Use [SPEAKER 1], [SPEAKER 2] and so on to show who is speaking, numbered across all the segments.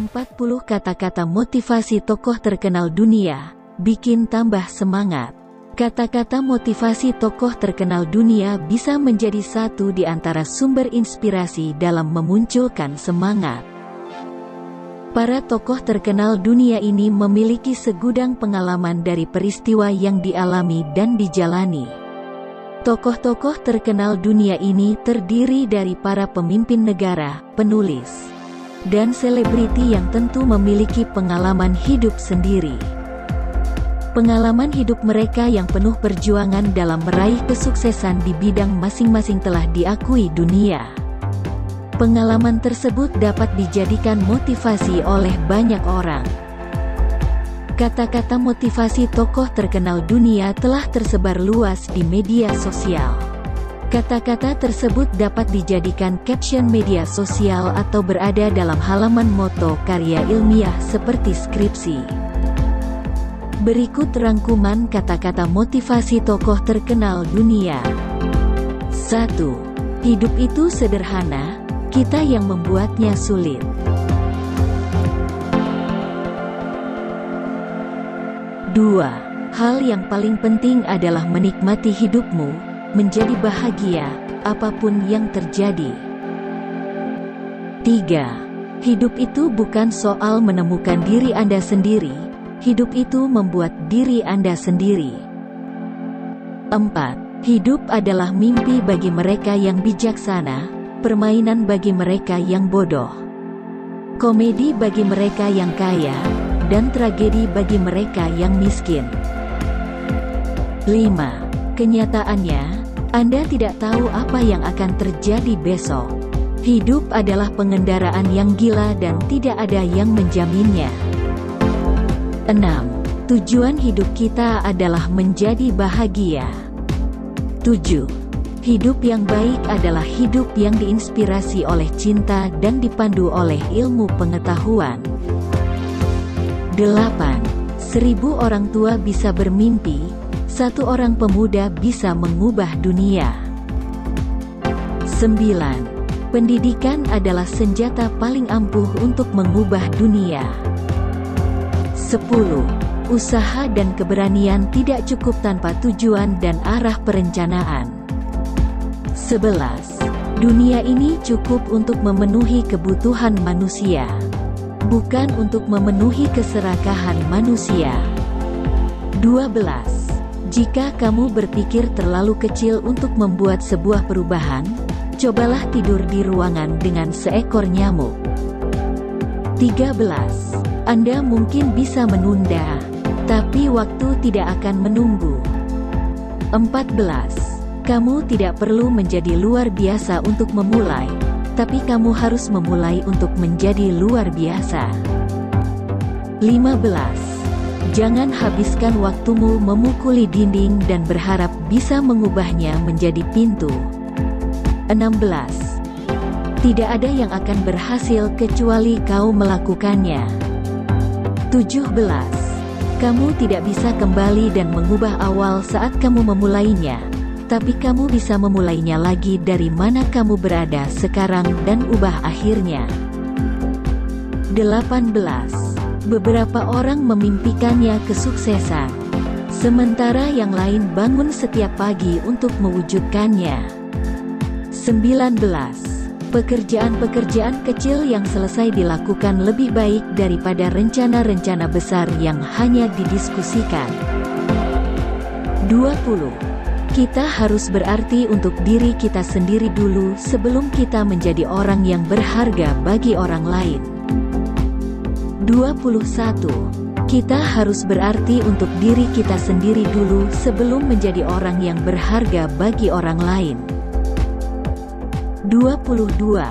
[SPEAKER 1] 40 kata-kata motivasi tokoh terkenal dunia, bikin tambah semangat. Kata-kata motivasi tokoh terkenal dunia bisa menjadi satu di antara sumber inspirasi dalam memunculkan semangat. Para tokoh terkenal dunia ini memiliki segudang pengalaman dari peristiwa yang dialami dan dijalani. Tokoh-tokoh terkenal dunia ini terdiri dari para pemimpin negara, penulis, dan selebriti yang tentu memiliki pengalaman hidup sendiri. Pengalaman hidup mereka yang penuh perjuangan dalam meraih kesuksesan di bidang masing-masing telah diakui dunia. Pengalaman tersebut dapat dijadikan motivasi oleh banyak orang. Kata-kata motivasi tokoh terkenal dunia telah tersebar luas di media sosial. Kata-kata tersebut dapat dijadikan caption media sosial atau berada dalam halaman moto karya ilmiah seperti skripsi. Berikut rangkuman kata-kata motivasi tokoh terkenal dunia. 1. Hidup itu sederhana, kita yang membuatnya sulit. 2. Hal yang paling penting adalah menikmati hidupmu, menjadi bahagia, apapun yang terjadi. 3. Hidup itu bukan soal menemukan diri Anda sendiri, hidup itu membuat diri Anda sendiri. 4. Hidup adalah mimpi bagi mereka yang bijaksana, permainan bagi mereka yang bodoh, komedi bagi mereka yang kaya, dan tragedi bagi mereka yang miskin. 5. Kenyataannya, Anda tidak tahu apa yang akan terjadi besok. Hidup adalah pengendaraan yang gila dan tidak ada yang menjaminnya. 6. Tujuan hidup kita adalah menjadi bahagia. 7. Hidup yang baik adalah hidup yang diinspirasi oleh cinta dan dipandu oleh ilmu pengetahuan. 8. 1000 orang tua bisa bermimpi, 1 orang pemuda bisa mengubah dunia. 9. Pendidikan adalah senjata paling ampuh untuk mengubah dunia. 10. Usaha dan keberanian tidak cukup tanpa tujuan dan arah perencanaan. 11. Dunia ini cukup untuk memenuhi kebutuhan manusia, bukan untuk memenuhi keserakahan manusia. 12. Jika kamu berpikir terlalu kecil untuk membuat sebuah perubahan, cobalah tidur di ruangan dengan seekor nyamuk. 13. Anda mungkin bisa menunda, tapi waktu tidak akan menunggu. 14. Kamu tidak perlu menjadi luar biasa untuk memulai, tapi kamu harus memulai untuk menjadi luar biasa. 15. Jangan habiskan waktumu memukuli dinding dan berharap bisa mengubahnya menjadi pintu. 16. Tidak ada yang akan berhasil kecuali kau melakukannya. 17. Kamu tidak bisa kembali dan mengubah awal saat kamu memulainya, tapi kamu bisa memulainya lagi dari mana kamu berada sekarang dan ubah akhirnya. 18. Beberapa orang memimpikannya kesuksesan, sementara yang lain bangun setiap pagi untuk mewujudkannya. 19. Pekerjaan-pekerjaan kecil yang selesai dilakukan lebih baik daripada rencana-rencana besar yang hanya didiskusikan. 20. Kita harus berarti untuk diri kita sendiri dulu sebelum kita menjadi orang yang berharga bagi orang lain. 21. Kita harus berarti untuk diri kita sendiri dulu sebelum menjadi orang yang berharga bagi orang lain. 22.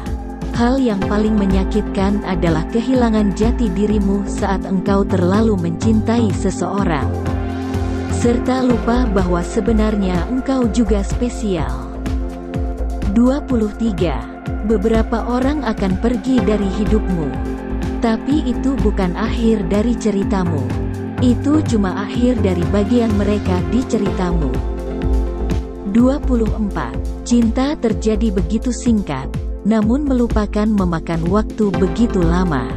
[SPEAKER 1] Hal yang paling menyakitkan adalah kehilangan jati dirimu saat engkau terlalu mencintai seseorang, serta lupa bahwa sebenarnya engkau juga spesial. 23. Beberapa orang akan pergi dari hidupmu, tapi itu bukan akhir dari ceritamu. Itu cuma akhir dari bagian mereka di ceritamu. 24. Cinta terjadi begitu singkat, namun melupakan memakan waktu begitu lama.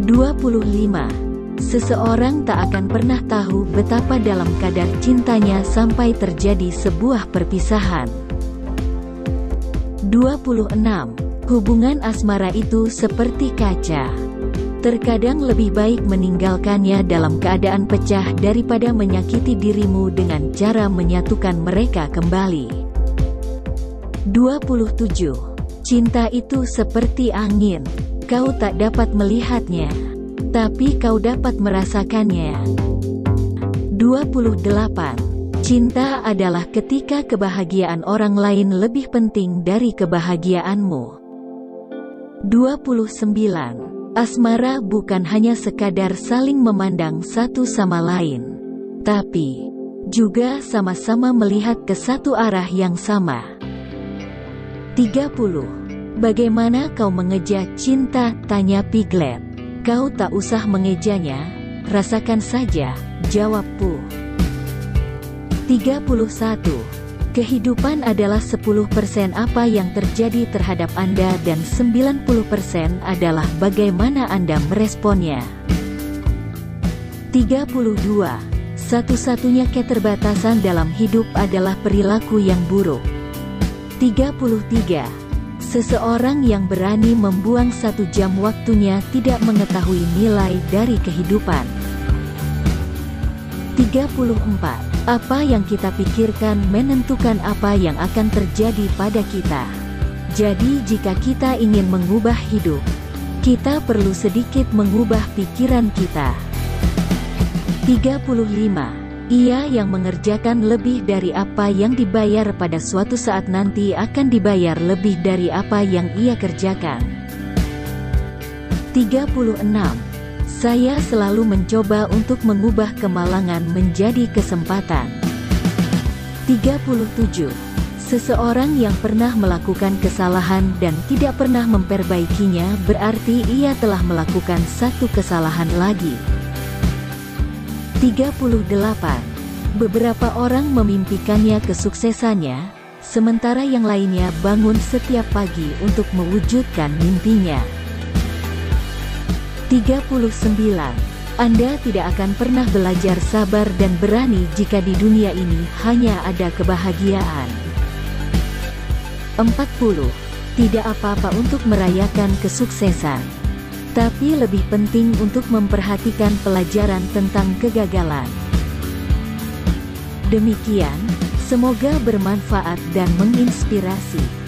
[SPEAKER 1] 25. Seseorang tak akan pernah tahu betapa dalam kadar cintanya sampai terjadi sebuah perpisahan. 26. Hubungan asmara itu seperti kaca. Terkadang lebih baik meninggalkannya dalam keadaan pecah daripada menyakiti dirimu dengan cara menyatukan mereka kembali. 27. Cinta itu seperti angin. Kau tak dapat melihatnya, tapi kau dapat merasakannya. 28. Cinta adalah ketika kebahagiaan orang lain lebih penting dari kebahagiaanmu. 29. Asmara bukan hanya sekadar saling memandang satu sama lain, tapi juga sama-sama melihat ke satu arah yang sama. 30. Bagaimana kau mengeja cinta? Tanya Piglet. Kau tak usah mengejanya, rasakan saja, jawab Pooh. 31. Kehidupan adalah 10% apa yang terjadi terhadap Anda dan 90% adalah bagaimana Anda meresponnya. 32. Satu-satunya keterbatasan dalam hidup adalah perilaku yang buruk. 33. Seseorang yang berani membuang 1 jam waktunya tidak mengetahui nilai dari kehidupan. 34. Apa yang kita pikirkan menentukan apa yang akan terjadi pada kita. Jadi jika kita ingin mengubah hidup, kita perlu sedikit mengubah pikiran kita. 35. Ia yang mengerjakan lebih dari apa yang dibayar pada suatu saat nanti akan dibayar lebih dari apa yang ia kerjakan. 36. Saya selalu mencoba untuk mengubah kemalangan menjadi kesempatan. 37. Seseorang yang pernah melakukan kesalahan dan tidak pernah memperbaikinya berarti ia telah melakukan satu kesalahan lagi. 38. Beberapa orang memimpikannya kesuksesannya, sementara yang lainnya bangun setiap pagi untuk mewujudkan mimpinya. 39. Anda tidak akan pernah belajar sabar dan berani jika di dunia ini hanya ada kebahagiaan. 40. Tidak apa-apa untuk merayakan kesuksesan, tapi lebih penting untuk memperhatikan pelajaran tentang kegagalan. Demikian, semoga bermanfaat dan menginspirasi.